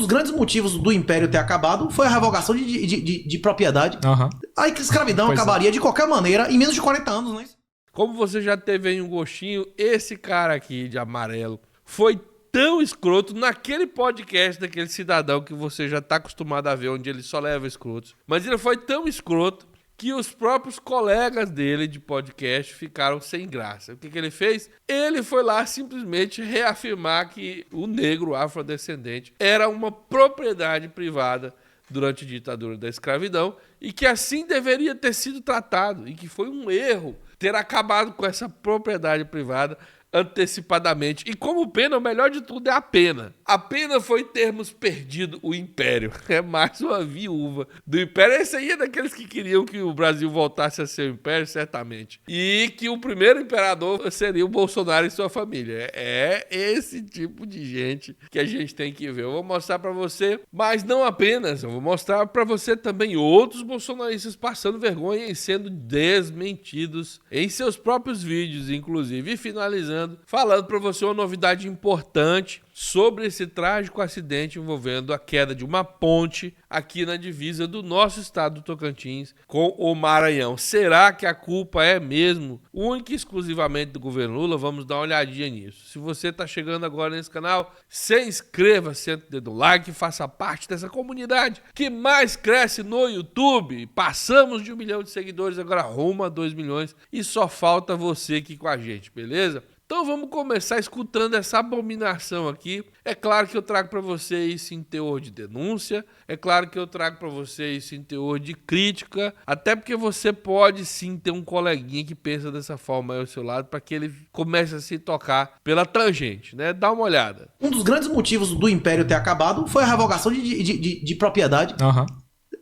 dos grandes motivos do Império ter acabado foi a revogação de propriedade. A escravidão acabaria de qualquer maneira em menos de 40 anos, não é isso? Como você já teve aí um gostinho, esse cara aqui de amarelo foi tão escroto naquele podcast daquele cidadão que você já tá acostumado a ver, onde ele só leva escrotos. Mas ele foi tão escroto que os próprios colegas dele de podcast ficaram sem graça. O que ele fez? Ele foi lá simplesmente reafirmar que o negro afrodescendente era uma propriedade privada durante a ditadura da escravidão e que assim deveria ter sido tratado e que foi um erro ter acabado com essa propriedade privada antecipadamente. E como pena, o melhor de tudo é a pena. A pena foi termos perdido o Império. É mais uma viúva do Império. Esse aí é daqueles que queriam que o Brasil voltasse a ser o Império, certamente. E que o primeiro imperador seria o Bolsonaro e sua família. É esse tipo de gente que a gente tem que ver. Eu vou mostrar pra você, mas não apenas. Eu vou mostrar pra você também outros bolsonaristas passando vergonha e sendo desmentidos em seus próprios vídeos, inclusive. E finalizando, falando para você uma novidade importante sobre esse trágico acidente envolvendo a queda de uma ponte aqui na divisa do nosso estado do Tocantins com o Maranhão. Será que a culpa é mesmo única e exclusivamente do governo Lula? Vamos dar uma olhadinha nisso. Se você está chegando agora nesse canal, se inscreva, senta o dedo no like e faça parte dessa comunidade que mais cresce no YouTube. Passamos de 1 milhão de seguidores, agora rumo a 2 milhões e só falta você aqui com a gente, beleza? Então vamos começar escutando essa abominação aqui. É claro que eu trago para você isso em teor de denúncia, é claro que eu trago para você isso em teor de crítica, até porque você pode sim ter um coleguinha que pensa dessa forma aí ao seu lado para que ele comece a se tocar pela tangente, né? Dá uma olhada. Um dos grandes motivos do Império ter acabado foi a revogação de propriedade.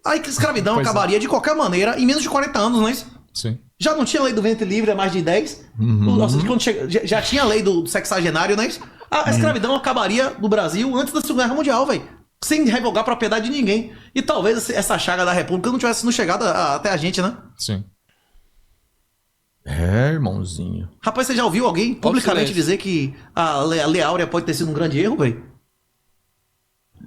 A escravidão acabaria de qualquer maneira em menos de 40 anos, não é isso? Sim. Já não tinha lei do ventre livre há mais de 10? Ou seja, quando já tinha lei do sexagenário, não é isso? A escravidão acabaria no Brasil antes da Segunda Guerra Mundial, velho. Sem revogar a propriedade de ninguém. E talvez essa chaga da República não tivesse chegado até a gente, né? Sim. É, irmãozinho. Rapaz, você já ouviu alguém publicamente dizer que a Lei Áurea pode ter sido um grande erro, velho?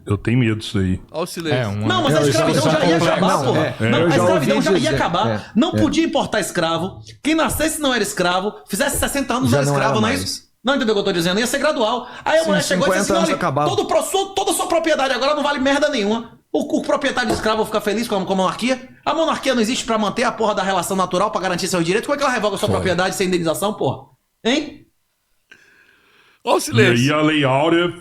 Eu tenho medo disso aí. Olha o silêncio. Não, mas a escravidão já ia acabar, porra. Não, a escravidão já ia acabar. Não podia importar escravo. Quem nascesse não era escravo. Fizesse 60 anos era escravo, não é isso? Não entendeu o que eu tô dizendo? Ia ser gradual. Aí a mulher chegou e disse assim, toda a sua propriedade agora não vale merda nenhuma. O proprietário de escravo fica feliz com a monarquia? A monarquia não existe pra manter a porra da relação natural, pra garantir seus direitos? Como é que ela revoga sua propriedade sem indenização, porra? Hein? Olha o silêncio. E aí a Lei Áurea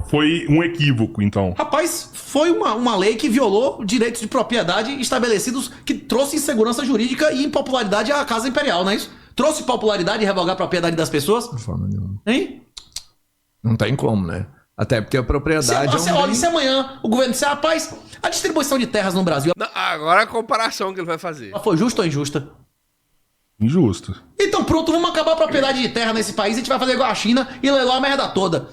foi um equívoco, então. Rapaz, foi uma lei que violou direitos de propriedade estabelecidos, que trouxe insegurança jurídica e impopularidade à Casa Imperial, não é isso? Trouxe popularidade e revogar a propriedade das pessoas? De forma nenhuma. Hein? Não tem como, né? Até porque a propriedade olha, se amanhã o governo disser, rapaz, a distribuição de terras no Brasil... Não, agora a comparação que ele vai fazer. Ela foi justa ou injusta? Injusto. Então pronto, vamos acabar a propriedade de terra nesse país, a gente vai fazer igual a China e leiloar a merda toda.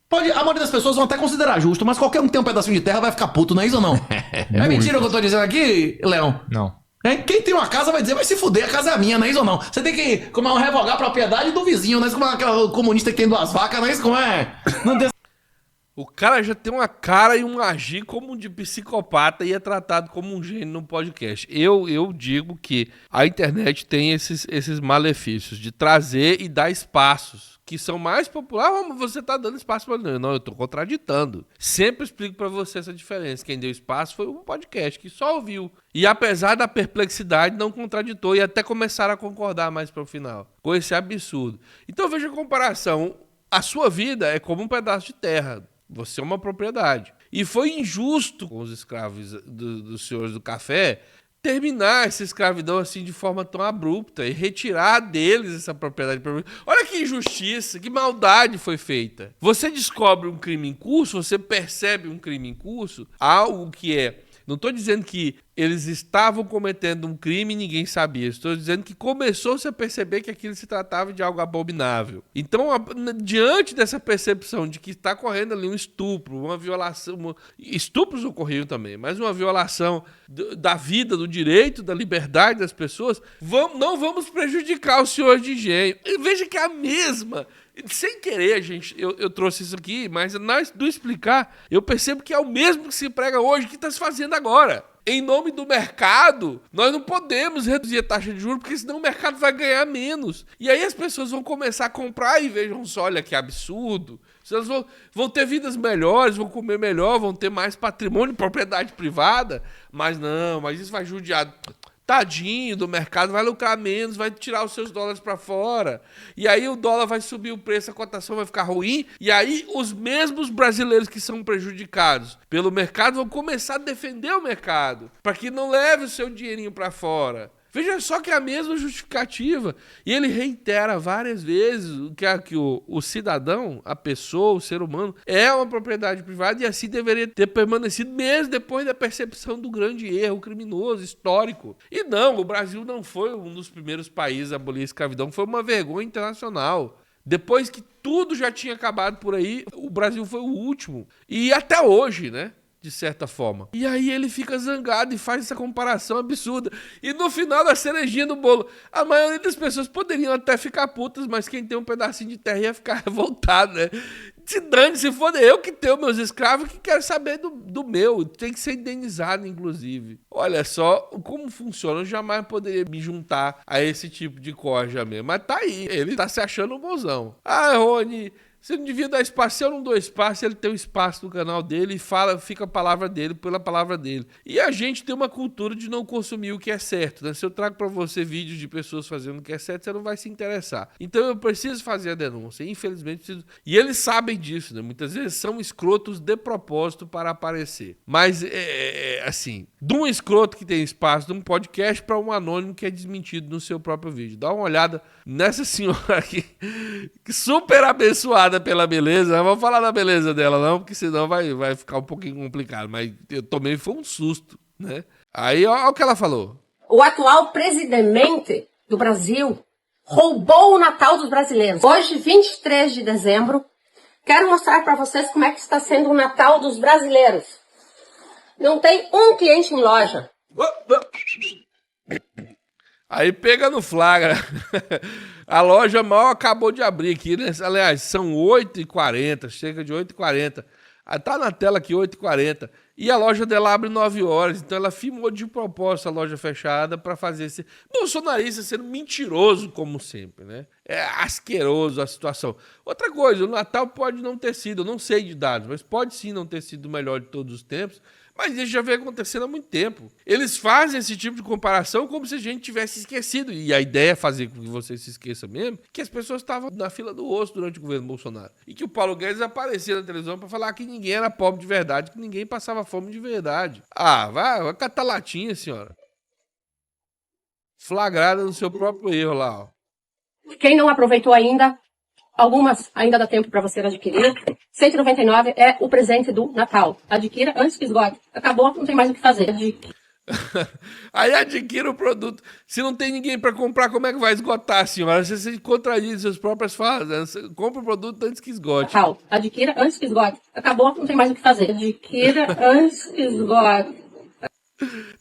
A maioria das pessoas vão até considerar justo, mas qualquer um que tem um pedacinho de terra vai ficar puto, não é isso ou não? É mentira o que eu tô dizendo aqui, Leão? Não. Quem tem uma casa vai dizer, vai se fuder, a casa é minha, não é isso ou não? Você tem que revogar a propriedade do vizinho, não é isso? Como é aquela comunista que tem 2 vacas, não é isso? Como é? Não tem... O cara já tem uma cara e um agir como de psicopata e é tratado como um gênio no podcast. Eu digo que a internet tem esses malefícios de trazer e dar espaços que são mais populares. Ah, você tá dando espaço para mim. Não, eu tô contraditando. Sempre explico para você essa diferença. Quem deu espaço foi um podcast que só ouviu. E apesar da perplexidade, não contraditou e até começaram a concordar mais para o final. Com esse absurdo. Então veja a comparação. A sua vida é como um pedaço de terra. Você é uma propriedade. E foi injusto com os escravos dos senhores do café terminar essa escravidão assim de forma tão abrupta e retirar deles essa propriedade. Olha que injustiça, que maldade foi feita. Você descobre um crime em curso, você percebe um crime em curso, algo que é... Não estou dizendo que eles estavam cometendo um crime e ninguém sabia. Estou dizendo que começou-se a perceber que aquilo se tratava de algo abominável. Então, diante dessa percepção de que está correndo ali um estupro, uma violação... Estupros ocorriam também, mas uma violação da vida, do direito, da liberdade das pessoas, não vamos prejudicar os senhores de engenho. E veja que é a mesma Sem querer, gente, eu trouxe isso aqui, mas do explicar, eu percebo que é o mesmo que se prega hoje, que está se fazendo agora. Em nome do mercado, nós não podemos reduzir a taxa de juros, porque senão o mercado vai ganhar menos. E aí as pessoas vão começar a comprar e vejam só, olha que absurdo. Elas vão ter vidas melhores, vão comer melhor, vão ter mais patrimônio, propriedade privada. Mas isso vai judiar. Tadinho do mercado, vai lucrar menos, vai tirar os seus dólares para fora. E aí o dólar vai subir o preço, a cotação vai ficar ruim. E aí os mesmos brasileiros que são prejudicados pelo mercado vão começar a defender o mercado, para que não leve o seu dinheirinho para fora. Veja só que é a mesma justificativa. E ele reitera várias vezes que o cidadão, a pessoa, o ser humano, é uma propriedade privada e assim deveria ter permanecido mesmo depois da percepção do grande erro criminoso, histórico. E não, o Brasil não foi um dos primeiros países a abolir a escravidão, foi uma vergonha internacional. Depois que tudo já tinha acabado por aí, o Brasil foi o último. E até hoje, né? De certa forma. E aí ele fica zangado e faz essa comparação absurda. E no final da cerejinha do bolo, a maioria das pessoas poderiam até ficar putas, mas quem tem um pedacinho de terra ia ficar revoltado, né? Se dane, se for eu que tenho meus escravos, que quero saber do meu. Tem que ser indenizado, inclusive. Olha só como funciona. Eu jamais poderia me juntar a esse tipo de corja mesmo. Mas tá aí. Ele tá se achando um bonzão. Ah, Rony, você não devia dar espaço. Se eu não dou espaço, ele tem um espaço no canal dele e fica a palavra dele pela palavra dele. E a gente tem uma cultura de não consumir o que é certo, né? Se eu trago pra você vídeos de pessoas fazendo o que é certo, você não vai se interessar. Então eu preciso fazer a denúncia. Infelizmente, preciso. E eles sabem disso, né? Muitas vezes são escrotos de propósito para aparecer. Mas, assim, de um escroto que tem espaço de um podcast para um anônimo que é desmentido no seu próprio vídeo. Dá uma olhada nessa senhora aqui, super abençoada pela beleza. Não vamos falar da beleza dela não, porque senão vai ficar um pouquinho complicado, mas eu tomei foi um susto, né? Aí olha o que ela falou. O atual presidente do Brasil roubou o Natal dos brasileiros. Hoje, 23 de dezembro, quero mostrar para vocês como é que está sendo o Natal dos brasileiros. Não tem um cliente em loja. Aí pega no flagra. A loja mal acabou de abrir aqui, né? Aliás, são 8h40, cerca de 8h40. Tá na tela aqui, 8h40. E a loja dela abre 9 horas. Então ela filmou de propósito a loja fechada para fazer esse... Bolsonarista sendo mentiroso, como sempre, né? É asqueroso a situação. Outra coisa, o Natal pode não ter sido, eu não sei de dados, mas pode sim não ter sido o melhor de todos os tempos. Mas isso já vem acontecendo há muito tempo. Eles fazem esse tipo de comparação como se a gente tivesse esquecido. E a ideia é fazer com que você se esqueça mesmo que as pessoas estavam na fila do osso durante o governo Bolsonaro. E que o Paulo Guedes aparecia na televisão para falar que ninguém era pobre de verdade, que ninguém passava fome de verdade. Ah, vai catar latinha, senhora. Flagrada no seu próprio erro lá, ó. Quem não aproveitou ainda, algumas ainda dá tempo para você adquirir. R$199 é o presente do Natal. Adquira antes que esgote. Acabou, não tem mais o que fazer. Aí adquira o produto. Se não tem ninguém para comprar, como é que vai esgotar, senhora? Você se contradiz suas próprias falas. Né? Você compra o produto antes que esgote. Natal. Adquira antes que esgote. Acabou, não tem mais o que fazer. Adquira antes que esgote.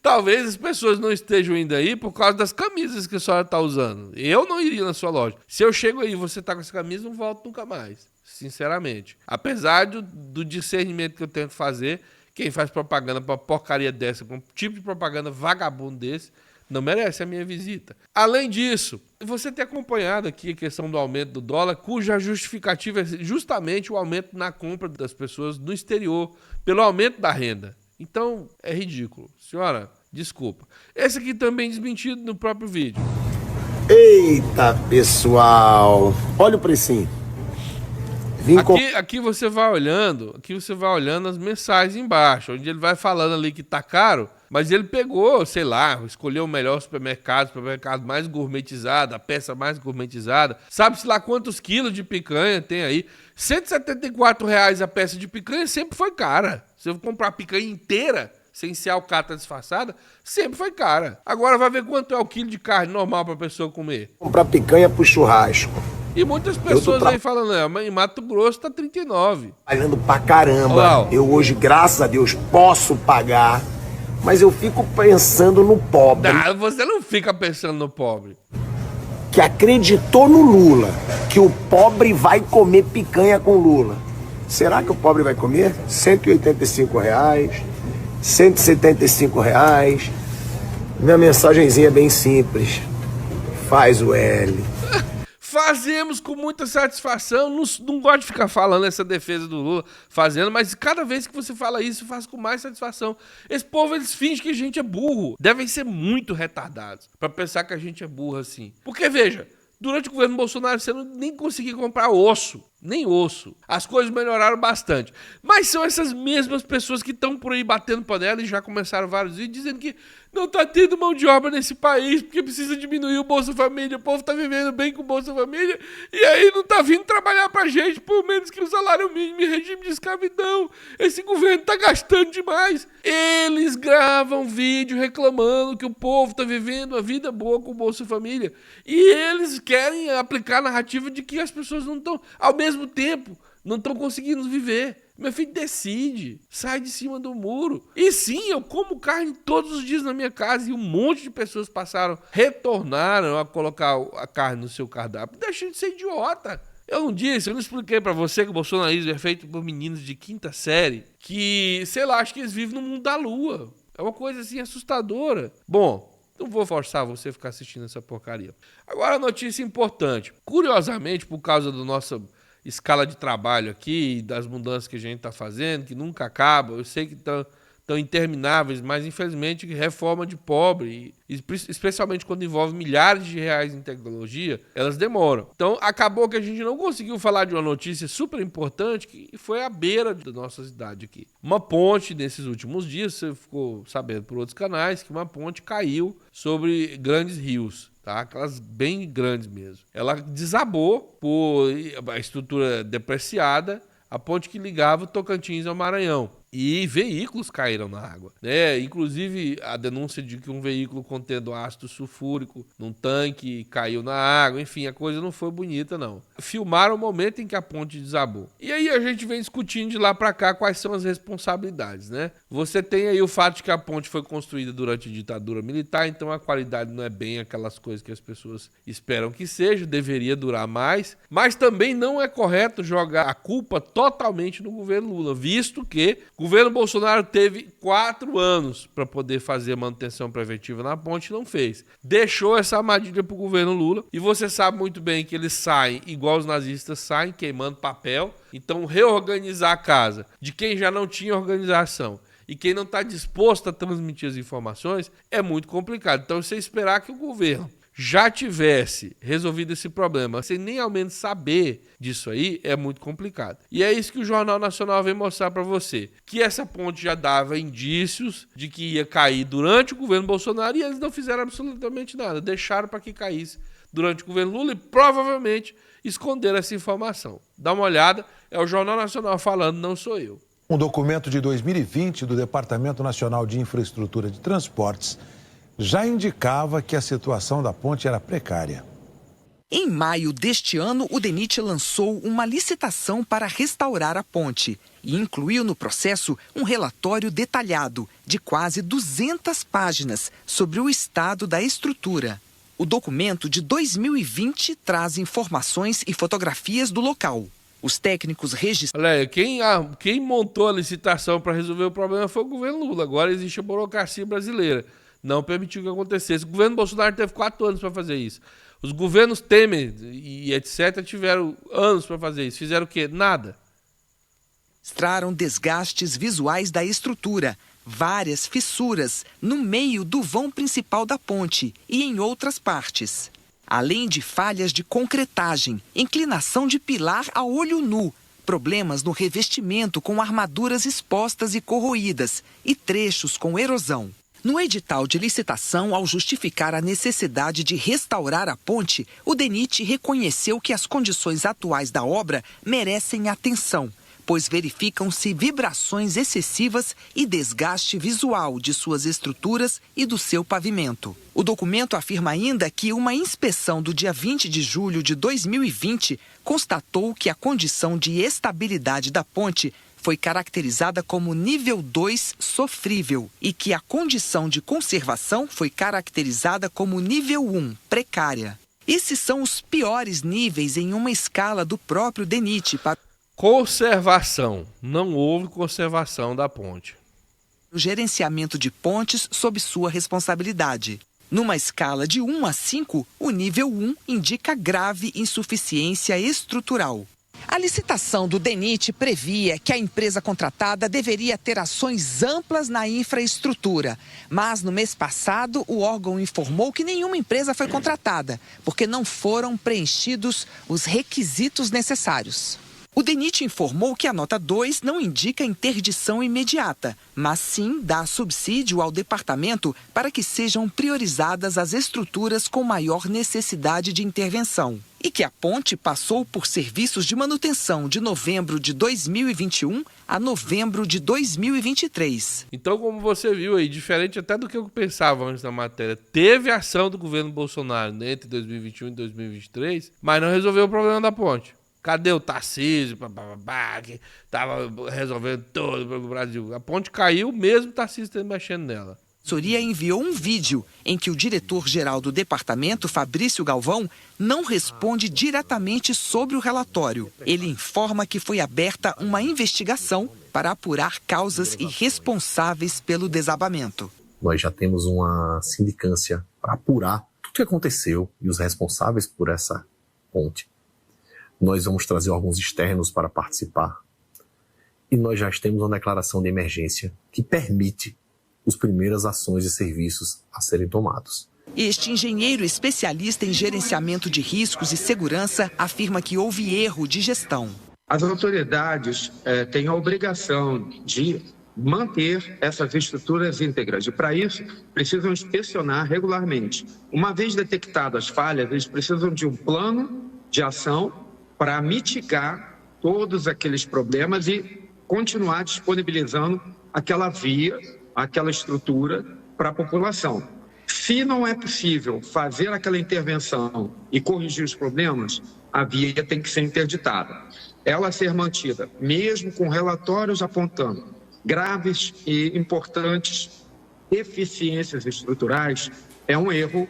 Talvez as pessoas não estejam indo aí por causa das camisas que a senhora está usando. Eu não iria na sua loja. Se eu chego aí e você está com essa camisa, não volto nunca mais. Sinceramente. Apesar do discernimento que eu tento fazer, quem faz propaganda pra porcaria dessa, com um tipo de propaganda vagabundo desse, não merece a minha visita. Além disso, você tem acompanhado aqui a questão do aumento do dólar, cuja justificativa é justamente o aumento na compra das pessoas no exterior, pelo aumento da renda. Então, é ridículo. Senhora, desculpa. Esse aqui também desmentido no próprio vídeo. Eita, pessoal. Olha o precinho. Aqui você vai olhando as mensagens embaixo, onde ele vai falando ali que tá caro, mas ele pegou, sei lá, escolheu o melhor supermercado mais gourmetizado, a peça mais gourmetizada. Sabe-se lá quantos quilos de picanha tem aí. R$174 a peça de picanha sempre foi cara. Se eu comprar a picanha inteira, sem ser alcatra disfarçada, sempre foi cara. Agora vai ver quanto é o quilo de carne normal pra pessoa comer. Comprar picanha pro churrasco. E muitas pessoas aí falando, em Mato Grosso tá 39. Trabalhando pra caramba. Olá, eu hoje, graças a Deus, posso pagar, mas eu fico pensando no pobre. Não, você não fica pensando no pobre. que acreditou no Lula, que o pobre vai comer picanha com Lula. Será que o pobre vai comer? R$185, R$175. Minha mensagenzinha é bem simples. Faz o L. Fazemos com muita satisfação. Não gosto de ficar falando essa defesa do Lula, fazendo, mas cada vez que você fala isso, faz com mais satisfação. Esse povo, eles fingem que a gente é burro. Devem ser muito retardados pra pensar que a gente é burro assim. Porque, veja, durante o governo Bolsonaro, você nem conseguia comprar osso. Nem osso. As coisas melhoraram bastante. Mas são essas mesmas pessoas que estão por aí batendo panela e já começaram vários vídeos dizendo que não tá tendo mão de obra nesse país porque precisa diminuir o Bolsa Família. O povo tá vivendo bem com o Bolsa Família e aí não tá vindo trabalhar pra gente por menos que o salário mínimo em regime de escravidão. Esse governo tá gastando demais. Eles gravam vídeo reclamando que o povo tá vivendo uma vida boa com o Bolsa Família. E eles querem aplicar a narrativa de que as pessoas não estão... Ao mesmo tempo, não estão conseguindo viver. Meu filho, decide. Sai de cima do muro. E sim, eu como carne todos os dias na minha casa e um monte de pessoas retornaram a colocar a carne no seu cardápio. Deixa de ser idiota. Eu não expliquei pra você que o bolsonarismo é feito por meninos de 5ª série que, sei lá, acho que eles vivem no mundo da lua. É uma coisa assim assustadora. Bom, não vou forçar você a ficar assistindo essa porcaria. Agora, a notícia importante. Curiosamente, por causa da nossa escala de trabalho aqui, das mudanças que a gente está fazendo, que nunca acabam, eu sei que estão intermináveis, mas infelizmente reforma de pobre, especialmente quando envolve milhares de reais em tecnologia, elas demoram. Então acabou que a gente não conseguiu falar de uma notícia super importante que foi à beira da nossa cidade aqui. Uma ponte, nesses últimos dias, você ficou sabendo por outros canais, que uma ponte caiu sobre grandes rios. Tá? Aquelas bem grandes mesmo. Ela desabou por a estrutura depreciada, a ponte que ligava o Tocantins ao Maranhão. E veículos caíram na água, né? Inclusive a denúncia de que um veículo contendo ácido sulfúrico num tanque caiu na água, enfim, a coisa não foi bonita não. Filmaram o momento em que a ponte desabou. E aí a gente vem discutindo de lá pra cá quais são as responsabilidades, né? Você tem aí o fato de que a ponte foi construída durante a ditadura militar, então a qualidade não é bem aquelas coisas que as pessoas esperam que seja, deveria durar mais, mas também não é correto jogar a culpa totalmente no governo Lula, visto que o governo Bolsonaro teve 4 anos para poder fazer a manutenção preventiva na ponte e não fez. Deixou essa armadilha para o governo Lula e você sabe muito bem que eles saem igual os nazistas saem, queimando papel. Então reorganizar a casa de quem já não tinha organização e quem não está disposto a transmitir as informações é muito complicado. Então você esperar que o governo já tivesse resolvido esse problema sem nem ao menos saber disso aí, é muito complicado. E é isso que o Jornal Nacional vem mostrar para você, que essa ponte já dava indícios de que ia cair durante o governo Bolsonaro e eles não fizeram absolutamente nada, deixaram para que caísse durante o governo Lula e provavelmente esconderam essa informação. Dá uma olhada, é o Jornal Nacional falando, não sou eu. Um documento de 2020 do Departamento Nacional de Infraestrutura de Transportes já indicava que a situação da ponte era precária. Em maio deste ano, o DENIT lançou uma licitação para restaurar a ponte e incluiu no processo um relatório detalhado de quase 200 páginas sobre o estado da estrutura. O documento de 2020 traz informações e fotografias do local. Os técnicos registraram... Olha, quem montou a licitação para resolver o problema foi o governo Lula. Agora existe a burocracia brasileira. Não permitiu que acontecesse. O governo Bolsonaro teve 4 anos para fazer isso. Os governos Temer e etc. tiveram anos para fazer isso. Fizeram o quê? Nada. Mostraram desgastes visuais da estrutura, várias fissuras no meio do vão principal da ponte e em outras partes. Além de falhas de concretagem, inclinação de pilar a olho nu, problemas no revestimento com armaduras expostas e corroídas e trechos com erosão. No edital de licitação, ao justificar a necessidade de restaurar a ponte, o DENIT reconheceu que as condições atuais da obra merecem atenção, pois verificam-se vibrações excessivas e desgaste visual de suas estruturas e do seu pavimento. O documento afirma ainda que uma inspeção do dia 20 de julho de 2020 constatou que a condição de estabilidade da ponte foi caracterizada como nível 2 sofrível e que a condição de conservação foi caracterizada como nível 1 precária. Esses são os piores níveis em uma escala do próprio DENIT para conservação. Não houve conservação da ponte. o gerenciamento de pontes sob sua responsabilidade. Numa escala de 1 a 5, o nível 1 indica grave insuficiência estrutural. A licitação do DENIT previa que a empresa contratada deveria ter ações amplas na infraestrutura. Mas no mês passado, o órgão informou que nenhuma empresa foi contratada, porque não foram preenchidos os requisitos necessários. O DENIT informou que a nota 2 não indica interdição imediata, mas sim dá subsídio ao departamento para que sejam priorizadas as estruturas com maior necessidade de intervenção. E que a ponte passou por serviços de manutenção de novembro de 2021 a novembro de 2023. Então, como você viu aí, diferente até do que eu pensava antes da matéria, teve ação do governo Bolsonaro entre 2021 e 2023, mas não resolveu o problema da ponte. Cadê o Tarcísio, que estava resolvendo todo o Brasil? A ponte caiu, mesmo o Tarcísio mexendo nela. A assessoria enviou um vídeo em que o diretor-geral do departamento, Fabrício Galvão, não responde diretamente sobre o relatório. Ele informa que foi aberta uma investigação para apurar causas e responsáveis pelo desabamento. Nós já temos uma sindicância para apurar tudo o que aconteceu e os responsáveis por essa ponte. Nós vamos trazer órgãos externos para participar. E nós já temos uma declaração de emergência que permite as primeiras ações e serviços a serem tomados. Este engenheiro especialista em gerenciamento de riscos e segurança afirma que houve erro de gestão. As autoridades têm a obrigação de manter essas estruturas íntegras e, para isso, precisam inspecionar regularmente. Uma vez detectadas as falhas, eles precisam de um plano de ação para mitigar todos aqueles problemas e continuar disponibilizando aquela via, aquela estrutura para a população. Se não é possível fazer aquela intervenção e corrigir os problemas, a via tem que ser interditada. Ela ser mantida, mesmo com relatórios apontando graves e importantes deficiências estruturais, é um erro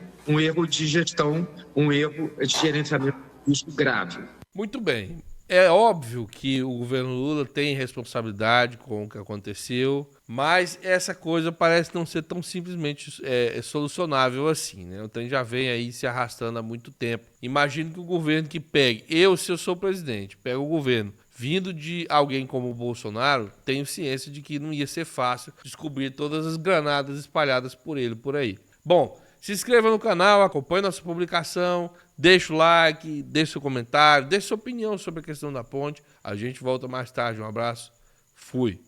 de gestão, um erro de gerenciamento de risco grave. Muito bem. É óbvio que o governo Lula tem responsabilidade com o que aconteceu, mas essa coisa parece não ser tão simplesmente solucionável assim, né? O trem já vem aí se arrastando há muito tempo. Imagino que o governo que pegue, se eu sou presidente, pega o governo vindo de alguém como o Bolsonaro, tenho ciência de que não ia ser fácil descobrir todas as granadas espalhadas por ele por aí. Bom, se inscreva no canal, acompanhe nossa publicação, deixa o like, deixa seu comentário, deixa sua opinião sobre a questão da ponte. A gente volta mais tarde. Um abraço. Fui.